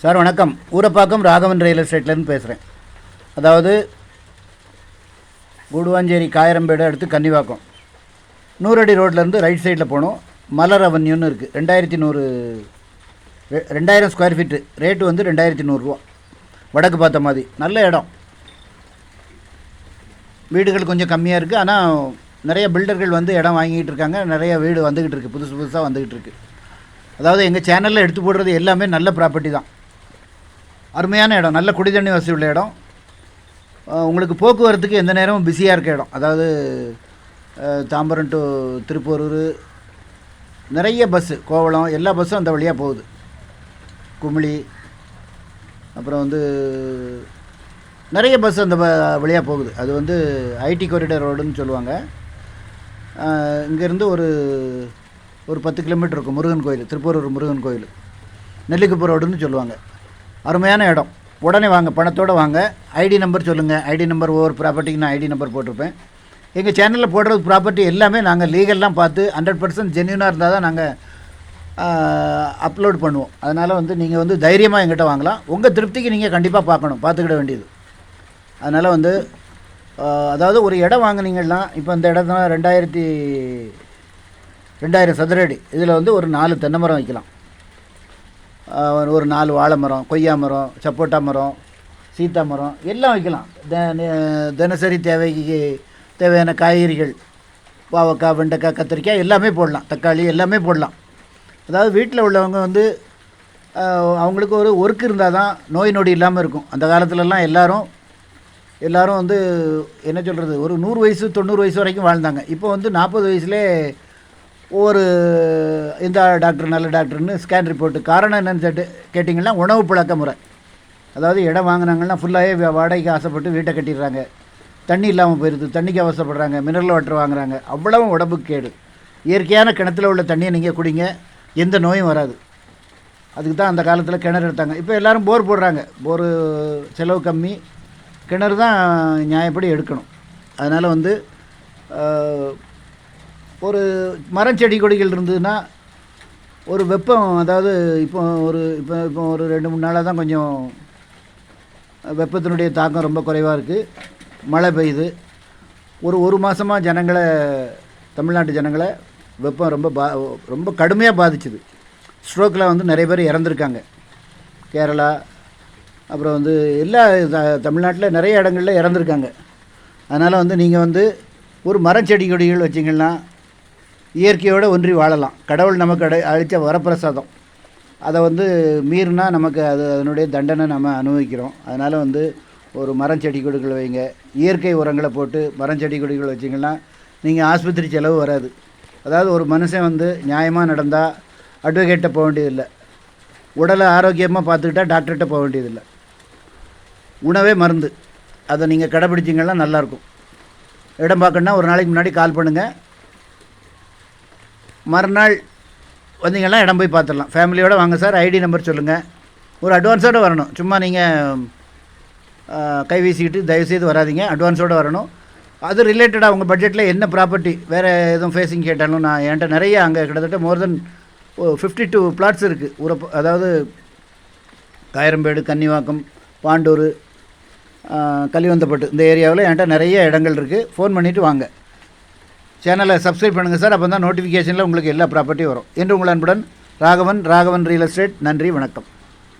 Sir வணக்கம். Urapakkam Raghavan real எஸ்டேட்லேருந்து பேசுகிறேன். அதாவது கூடுவாஞ்சேரி காயரம்பேடு அடுத்து கன்னிவாக்கம் 100 அடி ரோட்லேருந்து ரைட் சைடில் போகணும். மலர் அவென்யூன்னு இருக்குது. 2000 ஸ்கொயர் ஃபீட்டு. ரேட்டு வந்து 2100 ரூபா. வடக்கு பார்த்த மாதிரி நல்ல இடம். வீடுகள் கொஞ்சம் கம்மியாக இருக்குது. ஆனால் நிறைய பில்டர்கள் வந்து இடம் வாங்கிட்டு இருக்காங்க. நிறைய வீடு வந்துக்கிட்டு இருக்குது, புதுசாக வந்துக்கிட்டு இருக்குது. அதாவது எங்கள் சேனலில் எடுத்து போடுறது எல்லாமே நல்ல ப்ராப்பர்ட்டி தான். அருமையான இடம், நல்ல குடிதண்ணி வசதி உள்ள இடம். உங்களுக்கு போக்குவரத்துக்கு எந்த நேரமும் பிஸியாக இருக்க இடம். அதாவது தாம்பரம் டு திருப்பூரூர் நிறைய பஸ்ஸு, கோவளம் எல்லா பஸ்ஸும் அந்த வழியாக போகுது. குமிளி அப்புறம் வந்து நிறைய பஸ் அந்த வழியாக போகுது. அது வந்து ஐடி காரிடார் ரோடுன்னு சொல்லுவாங்க. இங்கேருந்து ஒரு 10 கிலோமீட்டர் இருக்கும். முருகன் கோயில், திருப்பூரூர் முருகன் கோயில், நெல்லிக்குப்பூர் ரோடுன்னு சொல்லுவாங்க. அருமையான இடம். உடனே வாங்க, பணத்தோடு வாங்க. ஐடி நம்பர் சொல்லுங்கள். ஐடி நம்பர் ஒவ்வொரு ப்ராப்பர்ட்டிக்கு நான் ஐடி நம்பர் போட்டிருப்பேன். எங்கள் சேனலில் போடுறது ப்ராப்பர்ட்டி எல்லாமே நாங்கள் லீகல்லாம் பார்த்து 100% ஜென்யூனாக இருந்தால் தான் நாங்கள் அப்லோட் பண்ணுவோம். அதனால் வந்து நீங்கள் வந்து தைரியமாக எங்கிட்ட வாங்கலாம். உங்கள் திருப்திக்கு நீங்கள் கண்டிப்பாக பார்த்துக்கிட வேண்டியது. அதனால் வந்து அதாவது ஒரு இடம் வாங்கினீங்கன்னா, இப்போ இந்த இடம் 2000 சதுர அடி. இதில் வந்து ஒரு 4 தென்னை மரம் வைக்கலாம், ஒரு 4 வாழை மரம், கொய்யா மரம், சப்போட்டா மரம், சீத்தா மரம் எல்லாம் வைக்கலாம். தினசரி தேவைக்கு தேவையான காய்கறிகள், பாவக்காய், வெண்டைக்காய், கத்திரிக்காய் எல்லாமே போடலாம், தக்காளி எல்லாமே போடலாம். அதாவது வீட்டில் உள்ளவங்க வந்து அவங்களுக்கு ஒரு ஒர்க் இருந்தால் தான் நோய் நொடி இல்லாமல் இருக்கும். அந்த காலத்துலலாம் எல்லோரும் வந்து என்ன சொல்கிறது, ஒரு 100 வயசு 90 வயசு வரைக்கும் வாழ்ந்தாங்க. இப்போ வந்து 40 வயசுலே ஒவ்வொரு இந்த டாக்டர் நல்ல டாக்டர்னு ஸ்கேன் ரிப்போர்ட்டு. காரணம் என்னென்னு கேட்டிங்கன்னா, உணவு பழக்க முறை. அதாவது இடம் வாங்கினாங்கன்னா ஃபுல்லாகவே வாடகைக்கு ஆசைப்பட்டு வீட்டை கட்டிடுறாங்க. தண்ணி இல்லாமல் போயிடுது, தண்ணிக்கு அவசரப்படுறாங்க, மினரல் வாட்டர் வாங்குறாங்க. அவ்வளவு உடம்புக்கு கேடு. இயற்கையான கிணத்துல உள்ள தண்ணியை நீங்கள் குடிங்க, எந்த நோயும் வராது. அதுக்கு தான் அந்த காலத்தில் கிணறு எடுத்தாங்க. இப்போ எல்லோரும் போர் போடுறாங்க. போர் செலவு கம்மி, கிணறு தான் நியாயப்படி எடுக்கணும். அதனால் வந்து ஒரு மரம் செடி கொடிகள் இருந்ததுன்னா ஒரு வெப்பம், அதாவது இப்போ ஒரு 2-3 நாளாக தான் கொஞ்சம் வெப்பத்தினுடைய தாக்கம் ரொம்ப குறைவாக இருக்குது. மழை பெய்யுது. ஒரு மாதமாக தமிழ்நாட்டு ஜனங்களை வெப்பம் ரொம்ப கடுமையாக பாதிச்சுது. ஸ்ட்ரோக்கில் வந்து நிறைய பேர் இறந்துருக்காங்க. கேரளா அப்புறம் வந்து எல்லா தமிழ்நாட்டில் நிறைய இடங்களில் இறந்துருக்காங்க. அதனால் வந்து நீங்கள் வந்து ஒரு மரம் செடி கொடிகள் வச்சிங்கன்னா இயற்கையோடு ஒன்றி வாழலாம். கடவுள் நமக்கு அளித்த வரப்பிரசாதம். அதை வந்து மீறினா நமக்கு அதனுடைய தண்டனை நம்ம அனுபவிக்கிறோம். அதனால் வந்து ஒரு மரம் செடி கொடிகள் வைங்க. இயற்கை உரங்களை போட்டு மரம் செடி கொடிகள் வச்சிங்கன்னா நீங்கள் ஆஸ்பத்திரி செலவு வராது. அதாவது ஒரு மனுஷன் வந்து நியாயமாக நடந்தால் அட்வொகேட்டை போக வேண்டியதில்லை. உடலை ஆரோக்கியமாக பார்த்துக்கிட்டா டாக்டர்கிட்ட போக வேண்டியதில்லை. உணவே மருந்து. அதை நீங்கள் கடைப்பிடிச்சிங்கன்னா நல்லாயிருக்கும். இடம் பார்க்கணுன்னா ஒரு நாளைக்கு முன்னாடி கால் பண்ணுங்கள். மறுநாள் வந்தீங்கன்னா இடம் போய் பார்த்துடலாம். ஃபேமிலியோடு வாங்க சார். ஐடி நம்பர் சொல்லுங்கள். ஒரு அட்வான்ஸோடு வரணும். சும்மா நீங்கள் கை வீசிக்கிட்டு தயவுசெய்து வராதிங்க. அட்வான்ஸோடு வரணும். அது ரிலேட்டடாக உங்கள் பட்ஜெட்டில் என்ன ப்ராப்பர்ட்டி, வேறு எதுவும் ஃபேஸிங் கேட்டாலும் நான் என்கிட்ட நிறைய அங்கே கிட்டத்தட்ட மோர் தென் 52 பிளாட்ஸ் இருக்குது. அதாவது காயரம்பேடு, கன்னிவாக்கம், பாண்டூர், கலிவந்தப்பட்டு இந்த ஏரியாவில் என்கிட்ட நிறைய இடங்கள் இருக்குது. ஃபோன் பண்ணிவிட்டு வாங்க. சேனலை சப்ஸ்கிரைப் பண்ணுங்கள் சார். அப்போ தான் நோட்டிஃபிகேஷனில் உங்களுக்கு எல்லா ப்ராப்பர்ட்டியும் வரும். என்று உங்கள் அன்புடன் ராகவன் ரியல் எஸ்டேட். நன்றி, வணக்கம்.